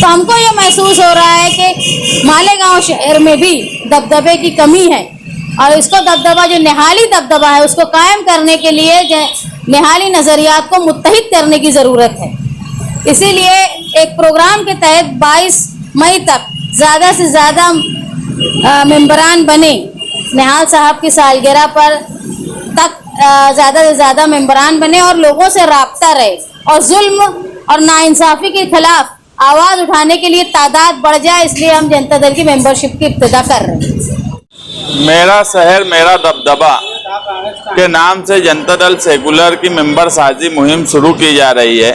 तो हमको ये महसूस हो रहा है कि मालेगांव शहर में भी दबदबे की कमी है और इसको दबदबा जो निहाली दबदबा है उसको कायम करने के लिए निहाली नज़रियात को मुत्तहिद करने की ज़रूरत है। इसीलिए एक प्रोग्राम के तहत 22 मई तक ज़्यादा से ज़्यादा मेंबरान बने, निहाल साहब की सालगिरह पर तक ज़्यादा से ज़्यादा मेंबरान बने और लोगों से राब्ता रहे और जुल्म और नाइंसाफ़ी के खिलाफ आवाज़ उठाने के लिए तादाद बढ़ जाए, इसलिए हम जनता दल की मेंबरशिप की इब्तिदा कर रहे हैं। मेरा शहर मेरा दबदबा के नाम से जनता दल सेकुलर की मेंबर साजी मुहिम शुरू की जा रही है।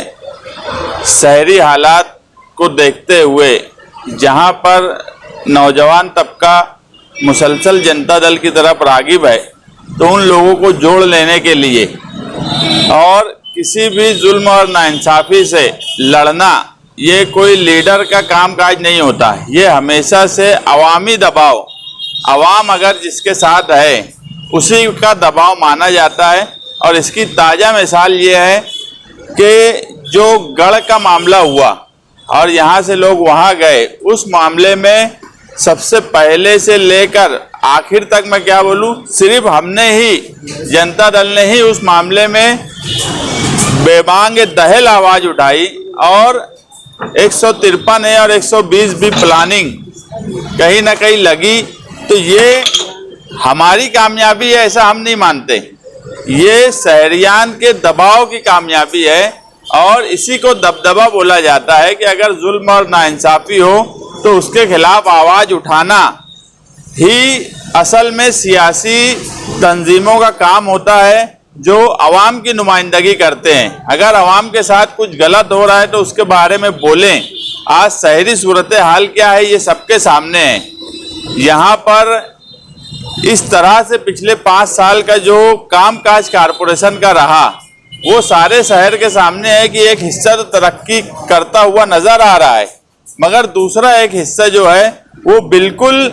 शहरी हालात को देखते हुए जहां पर नौजवान तबका मुसलसल जनता दल की तरफ रागिब है, तो उन लोगों को जोड़ लेने के लिए और किसी भी जुल्म और नाइंसाफ़ी से लड़ना ये कोई लीडर का कामकाज नहीं होता। ये हमेशा से अवामी दबाव, अवाम अगर जिसके साथ है उसी का दबाव माना जाता है। और इसकी ताज़ा मिसाल ये है कि जो गढ़ का मामला हुआ और यहाँ से लोग वहाँ गए, उस मामले में सबसे पहले से लेकर आखिर तक मैं क्या बोलूँ, सिर्फ हमने ही, जनता दल ने ही उस मामले में बेबांग दहल आवाज़ उठाई और 153 है और 120 भी प्लानिंग कहीं ना कहीं लगी। तो ये हमारी कामयाबी है ऐसा हम नहीं मानते, ये शहरियान के दबाव की कामयाबी है और इसी को दबदबा बोला जाता है कि अगर जुल्म और नाइंसाफ़ी हो तो उसके खिलाफ आवाज़ उठाना ही असल में सियासी तंजीमों का काम होता है जो अवाम की नुमाइंदगी करते हैं। अगर अवाम के साथ कुछ गलत हो रहा है तो उसके बारे में बोलें। आज शहरी सूरत हाल क्या है ये सबके सामने है। यहाँ पर इस तरह से पिछले 5 साल का जो कामकाज कारपोरेशन का रहा वो सारे शहर के सामने है कि एक हिस्सा तो तरक्की करता हुआ नज़र आ रहा है, मगर दूसरा एक हिस्सा जो है वो बिल्कुल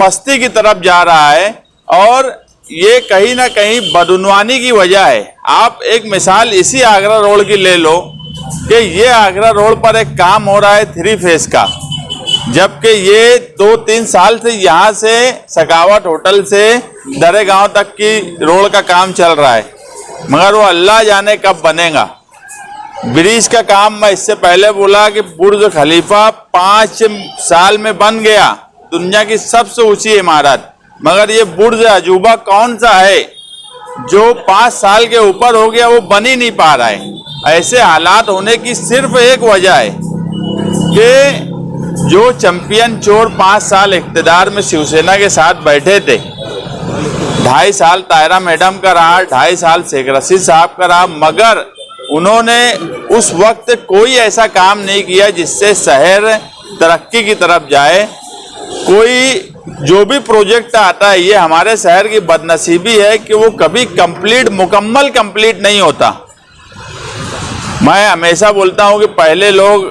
पस्ती की तरफ जा रहा है और ये कहीं ना कहीं बदउनवानी की वजह है। आप एक मिसाल इसी आगरा रोड की ले लो कि ये आगरा रोड पर एक काम हो रहा है 3 फेस का, जबकि ये 2-3 साल से यहाँ से सकावट होटल से दरे गांव तक की रोड का काम चल रहा है, मगर वो अल्लाह जाने कब बनेगा। ब्रिज का काम मैं इससे पहले बोला कि बुर्ज खलीफा 5 साल में बन गया, दुनिया की सबसे ऊंची इमारत, मगर ये बुर्ज अजूबा कौन सा है जो 5 साल के ऊपर हो गया, वो बन ही नहीं पा रहा है। ऐसे हालात होने की सिर्फ एक वजह है कि जो चैंपियन चोर 5 साल इक़्तिदार में शिवसेना के साथ बैठे थे, 2.5 साल तायरा मैडम का रहा, 2.5 साल शेख रशीद साहब का रहा, मगर उन्होंने उस वक्त कोई ऐसा काम नहीं किया जिससे शहर तरक्की की तरफ जाए। कोई जो भी प्रोजेक्ट आता है, ये हमारे शहर की बदनसीबी है कि वो कभी मुकम्मल कंप्लीट नहीं होता। मैं हमेशा बोलता हूँ कि पहले लोग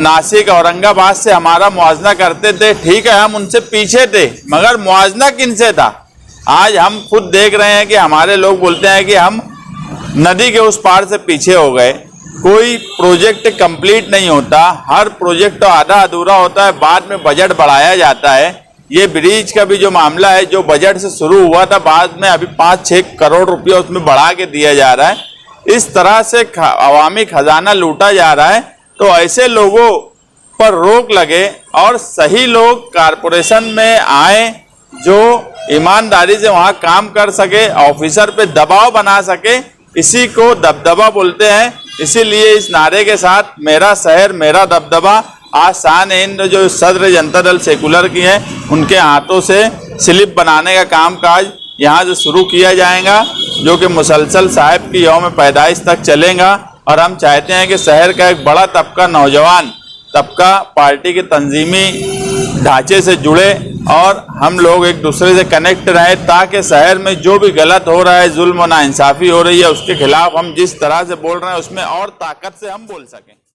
नासिक औरंगाबाद से हमारा मुआवजा करते थे, ठीक है हम उनसे पीछे थे, मगर मुआवजा किनसे था? आज हम खुद देख रहे हैं कि हमारे लोग बोलते हैं कि हम नदी के उस पार से पीछे हो गए। कोई प्रोजेक्ट कंप्लीट नहीं होता, हर प्रोजेक्ट तो आधा अधूरा होता है, बाद में बजट बढ़ाया जाता है। ये ब्रिज का भी जो मामला है, जो बजट से शुरू हुआ था, बाद में अभी 5-6 करोड़ रुपया उसमें बढ़ा के दिया जा रहा है। इस तरह से अवामी खजाना लूटा जा रहा है। तो ऐसे लोगों पर रोक लगे और सही लोग कारपोरेशन में आए जो ईमानदारी से वहाँ काम कर सके, ऑफिसर पे दबाव बना सके, इसी को दबदबा बोलते हैं। इसीलिए इस नारे के साथ मेरा शहर मेरा दबदबा आज शान-ए-हिंद जो सदर जनता दल सेकुलर की है उनके हाथों से स्लिप बनाने का कामकाज यहाँ से शुरू किया जाएगा, जो कि मुसलसल साहिब की यौम पैदाइश तक चलेगा। और हम चाहते हैं कि शहर का एक बड़ा तबका, नौजवान तबका, पार्टी के तंजीमी ढांचे से जुड़े और हम लोग एक दूसरे से कनेक्ट रहें, ताकि शहर में जो भी गलत हो रहा है, जुल्म और नाइंसाफ़ी हो रही है, उसके खिलाफ हम जिस तरह से बोल रहे हैं उसमें और ताकत से हम बोल सकें।